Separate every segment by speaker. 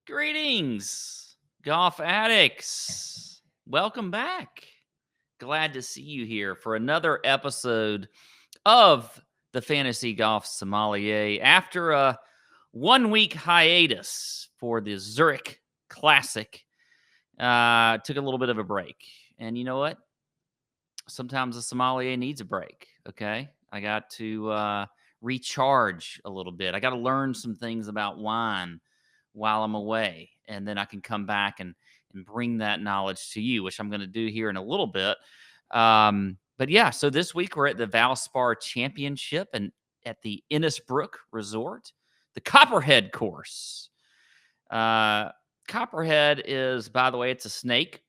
Speaker 1: Greetings, golf addicts. Welcome back. Glad to see you here for another episode of the Fantasy Golf Sommelier after a 1 week hiatus for the Zurich Classic. Took a little bit of a break. And you know what? Sometimes a sommelier needs a break, okay? I got to recharge a little bit. I got to learn some things about wine while I'm away, and then I can come back and bring that knowledge to you, which I'm going to do here in a little bit. But yeah, so this week we're at the Valspar Championship and at the Innisbrook Resort, the Copperhead course. Copperhead is, by the way, it's a snake,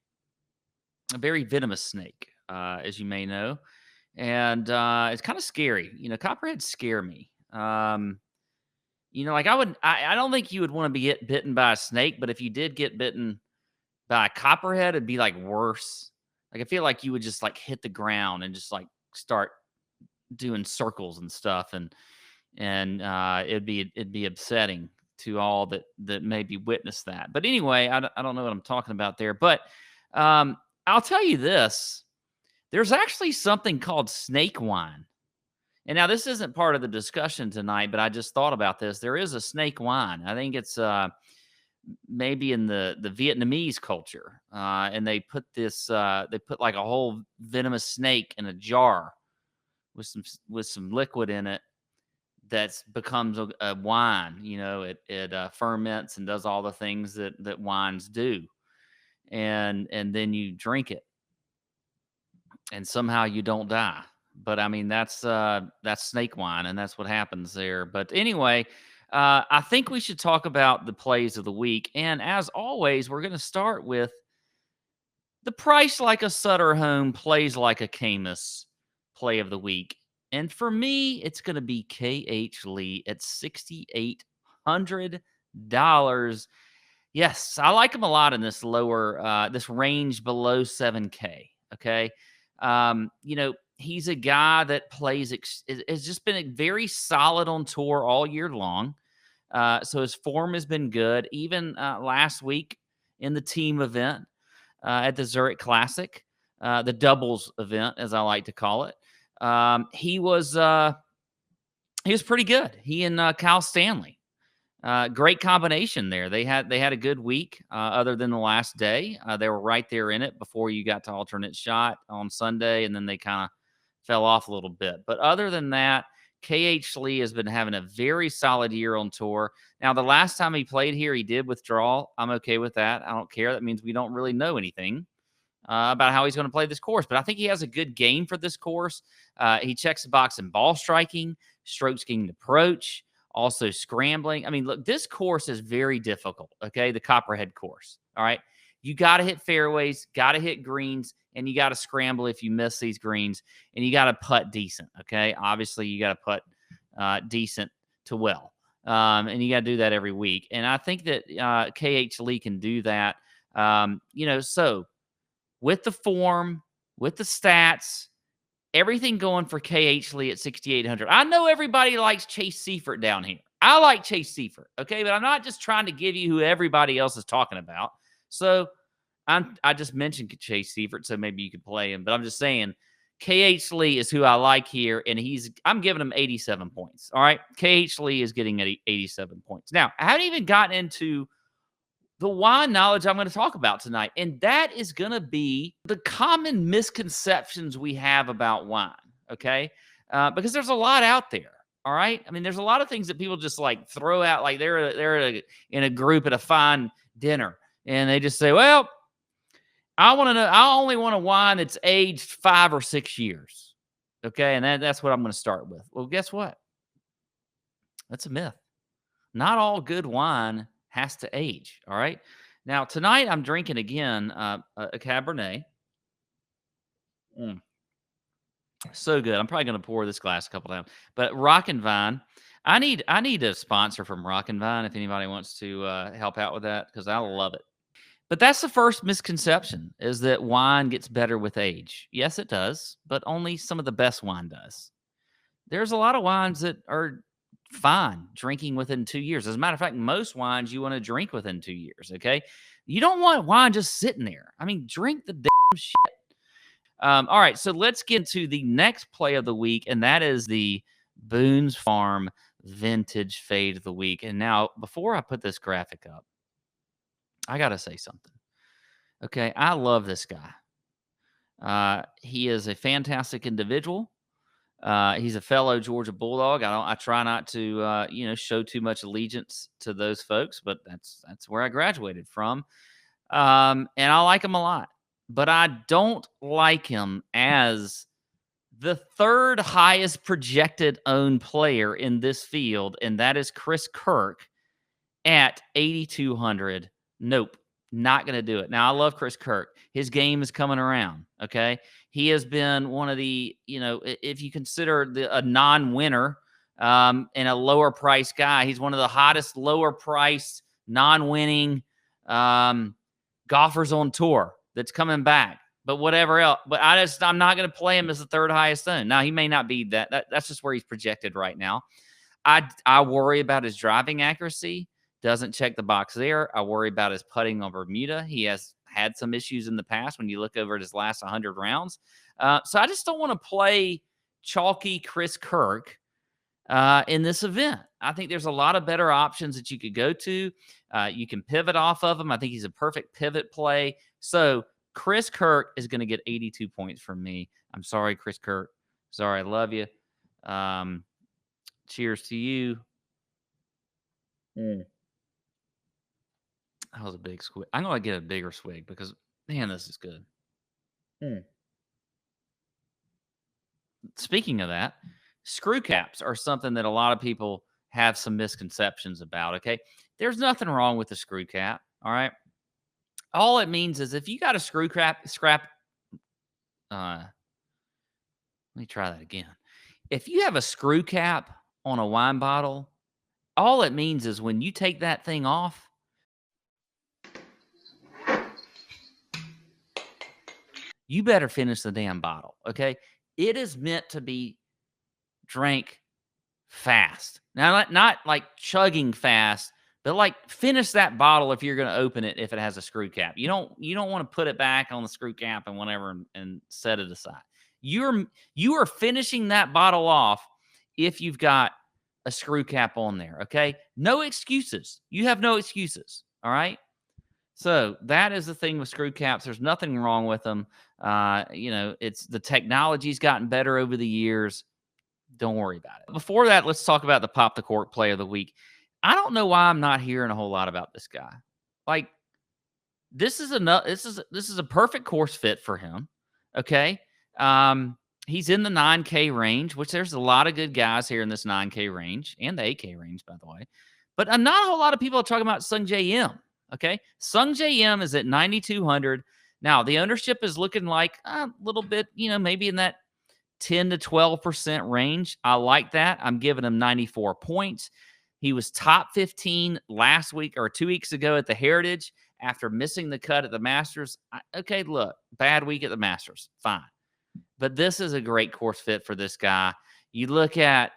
Speaker 1: a very venomous snake, as you may know, and it's kind of scary. Copperheads scare me. I don't think you would want to get bitten by a snake, but if you did get bitten by a copperhead, it'd be like worse. Like I feel like you would just like hit the ground and just like start doing circles and stuff, and it'd be upsetting to all that maybe witnessed that. But anyway, I don't know what I'm talking about there, but I'll tell you this: there's actually something called snake wine. And now this isn't part of the discussion tonight, but I just thought about this. There is a snake wine. I think it's maybe in the Vietnamese culture, and they put like a whole venomous snake in a jar with some liquid in it that becomes a wine. It ferments and does all the things that wines do, and then you drink it, and somehow you don't die. But I mean, that's snake wine, and that's what happens there. But anyway, I think we should talk about the plays of the week. And as always, we're going to start with the price like a Sutter home, plays like a Caymus play of the week. And for me, it's going to be KH Lee at $6,800. Yes, I like him a lot in this this range below 7K. Okay. He's a guy that plays, has just been very solid on tour all year long. So his form has been good. Even last week in the team event at the Zurich Classic, the doubles event, as I like to call it, he was pretty good. He and Kyle Stanley. Great combination there. They had a good week, other than the last day. They were right there in it before you got to alternate shot on Sunday, and then they kind of fell off a little bit. But other than that, KH Lee has been having a very solid year on tour. Now, the last time he played here, he did withdraw. I'm okay with that. I don't care. That means we don't really know anything about how he's going to play this course. But I think he has a good game for this course. He checks the box in ball striking, strokes gained approach, also scrambling. I mean, look, this course is very difficult, okay? The Copperhead course, all right? You got to hit fairways, got to hit greens, and you got to scramble if you miss these greens, and you got to putt decent, okay? Obviously, you got to putt decent to well, and you got to do that every week. And I think that KH Lee can do that. So with the form, with the stats, everything going for KH Lee at 6,800. I know everybody likes Chase Seifert down here. I like Chase Seifert, okay? But I'm not just trying to give you who everybody else is talking about. So I just mentioned Chase Seifert, so maybe you could play him. But I'm just saying KH Lee is who I like here, and I'm giving him 87 points, all right? KH Lee is getting 87 points. Now, I haven't even gotten into the wine knowledge I'm going to talk about tonight, and that is going to be the common misconceptions we have about wine, okay? Because there's a lot out there, all right? I mean, there's a lot of things that people just like throw out, like they're in a group at a fine dinner, and they just say, well, I only want a wine that's aged 5 or 6 years, okay? And that's what I'm going to start with. Well, guess what? That's a myth. Not all good wine has to age, all right? Now, tonight I'm drinking again a Cabernet. So good. I'm probably going to pour this glass a couple times. But Rock and Vine, I need a sponsor from Rock and Vine if anybody wants to help out with that, because I love it. But that's the first misconception, is that wine gets better with age. Yes, it does, but only some of the best wine does. There's a lot of wines that are fine. Drinking within 2 years. As a matter of fact, most wines you want to drink within 2 years, okay? You don't want wine just sitting there. I mean, drink the damn shit. All right, so let's get to the next play of the week, and that is the Boone's Farm Vintage Fade of the Week. And now, before I put this graphic up, I got to say something. Okay, I love this guy. He is a fantastic individual. He's a fellow Georgia Bulldog. I try not to show too much allegiance to those folks, but that's where I graduated from. And I like him a lot, but I don't like him as the third highest projected owned player in this field, and that is Chris Kirk at 8,200. Nope, not going to do it. Now, I love Chris Kirk. His game is coming around, okay? He has been one of the, if you consider a non-winner and a lower price guy, he's one of the hottest lower priced non-winning golfers on tour that's coming back. But whatever else, but I'm not going to play him as the third highest owned. Now, he may not be that. That's just where he's projected right now. I worry about his driving accuracy. Doesn't check the box there. I worry about his putting on Bermuda. He has had some issues in the past when you look over at his last 100 rounds. So I just don't want to play chalky Chris Kirk in this event. I think there's a lot of better options that you could go to. You can pivot off of him. I think he's a perfect pivot play. So Chris Kirk is going to get 82 points from me. I'm sorry, Chris Kirk. Sorry, I love you. Cheers to you. That was a big swig. I'm going to get a bigger swig because, man, this is good. Speaking of that, screw caps are something that a lot of people have some misconceptions about, okay? There's nothing wrong with the screw cap, all right? All it means is if you got a let me try that again. If you have a screw cap on a wine bottle, all it means is when you take that thing off, you better finish the damn bottle, okay? It is meant to be drank fast. Now, not like chugging fast, but like finish that bottle if you're going to open it if it has a screw cap. You don't want to put it back on the screw cap and whatever and set it aside. You are finishing that bottle off if you've got a screw cap on there, okay? No excuses. You have no excuses, all right? So that is the thing with screw caps. There's nothing wrong with them. It's the technology's gotten better over the years. Don't worry about it. Before that, let's talk about the Pop the Cork play of the week. I don't know why I'm not hearing a whole lot about this guy. Like, this is a perfect course fit for him. Okay. He's in the 9K range, which there's a lot of good guys here in this 9K range and the 8K range, by the way. But not a whole lot of people are talking about Sung J M. Okay. Sung J M is at 9,200. Now, the ownership is looking like a little bit, maybe in that 10 to 12% range. I like that. I'm giving him 94 points. He was top 15 last week or 2 weeks ago at the Heritage after missing the cut at the Masters. Okay, look, bad week at the Masters. Fine. But this is a great course fit for this guy. You look at,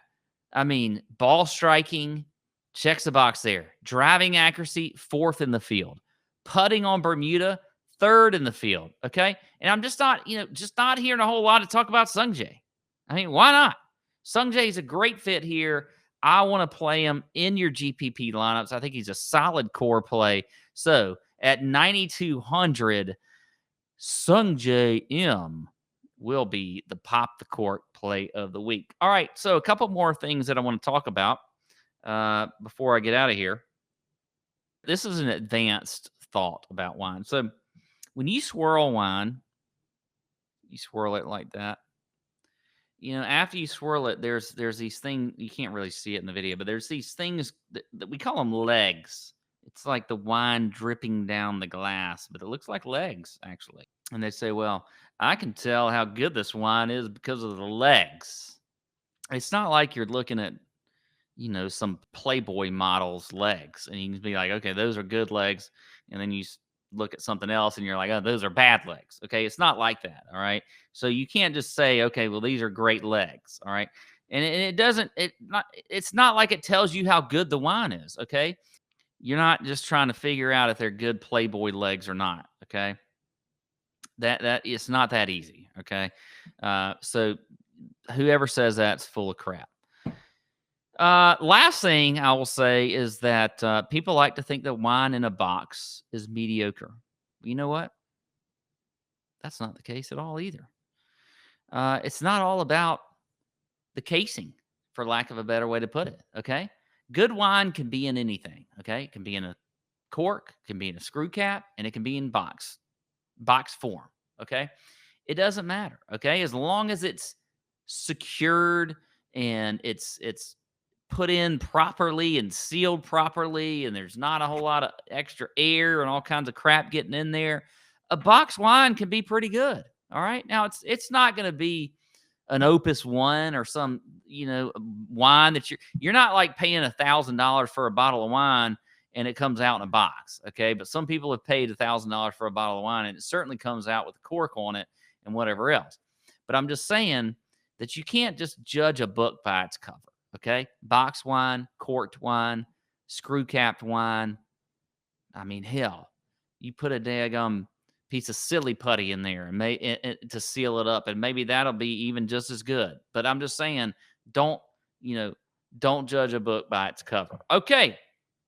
Speaker 1: ball striking, checks the box there. Driving accuracy, 4th in the field. Putting on Bermuda, 3rd in the field. Okay. And I'm just not hearing a whole lot of talk about Sung Jae. Why not? Sung Jae is a great fit here. I want to play him in your GPP lineups. I think he's a solid core play. So at 9,200, Sung Jae M will be the Pop the Cork play of the week. All right. So a couple more things that I want to talk about before I get out of here. This is an advanced thought about wine. So when you swirl wine, you swirl it like that. After you swirl it, there's these things, you can't really see it in the video, but there's these things that we call them legs. It's like the wine dripping down the glass, but it looks like legs, actually. And they say, well, I can tell how good this wine is because of the legs. It's not like you're looking at, some Playboy model's legs, and you can be like, okay, those are good legs. And then you look at something else and you're like, oh, those are bad legs. Okay. It's not like that. All right. So you can't just say, okay, well, these are great legs. All right. And it doesn't, it's not like it tells you how good the wine is, okay? You're not just trying to figure out if they're good Playboy legs or not, okay? That it's not that easy, okay? So whoever says that's full of crap. Last thing I will say is that people like to think that wine in a box is mediocre. You know what? That's not the case at all either. It's not all about the casing, for lack of a better way to put it. Okay. Good wine can be in anything. Okay. It can be in a cork, can be in a screw cap, and it can be in box form. Okay. It doesn't matter. Okay. As long as it's secured and it's put in properly and sealed properly, and there's not a whole lot of extra air and all kinds of crap getting in there, a box wine can be pretty good. All right. Now it's not going to be an Opus One or some, wine that you're not like paying $1,000 for a bottle of wine and it comes out in a box. Okay. But some people have paid $1,000 for a bottle of wine and it certainly comes out with a cork on it and whatever else. But I'm just saying that you can't just judge a book by its cover. Okay. Box wine, corked wine, screw capped wine. I mean, hell, you put a daggum piece of silly putty in there and to seal it up, and maybe that'll be even just as good. But I'm just saying, don't judge a book by its cover. Okay,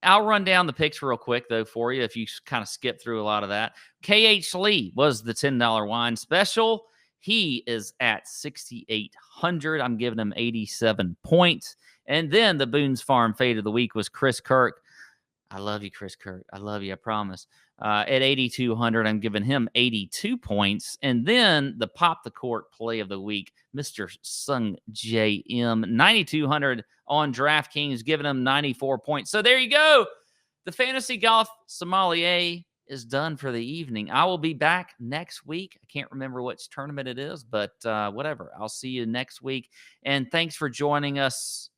Speaker 1: I'll run down the picks real quick though for you if you kind of skip through a lot of that. KH Lee was the $10 wine special. He is at 6,800. I'm giving him 87 points. And then the Boone's Farm fade of the week was Chris Kirk. I love you, Chris Kirk. I love you. I promise. At 8,200, I'm giving him 82 points. And then the Pop the Cork play of the week, Mr. Sung JM, 9,200 on DraftKings, giving him 94 points. So there you go. The Fantasy Golf Sommelier is done for the evening. I will be back next week. I can't remember which tournament it is, but whatever. I'll see you next week. And thanks for joining us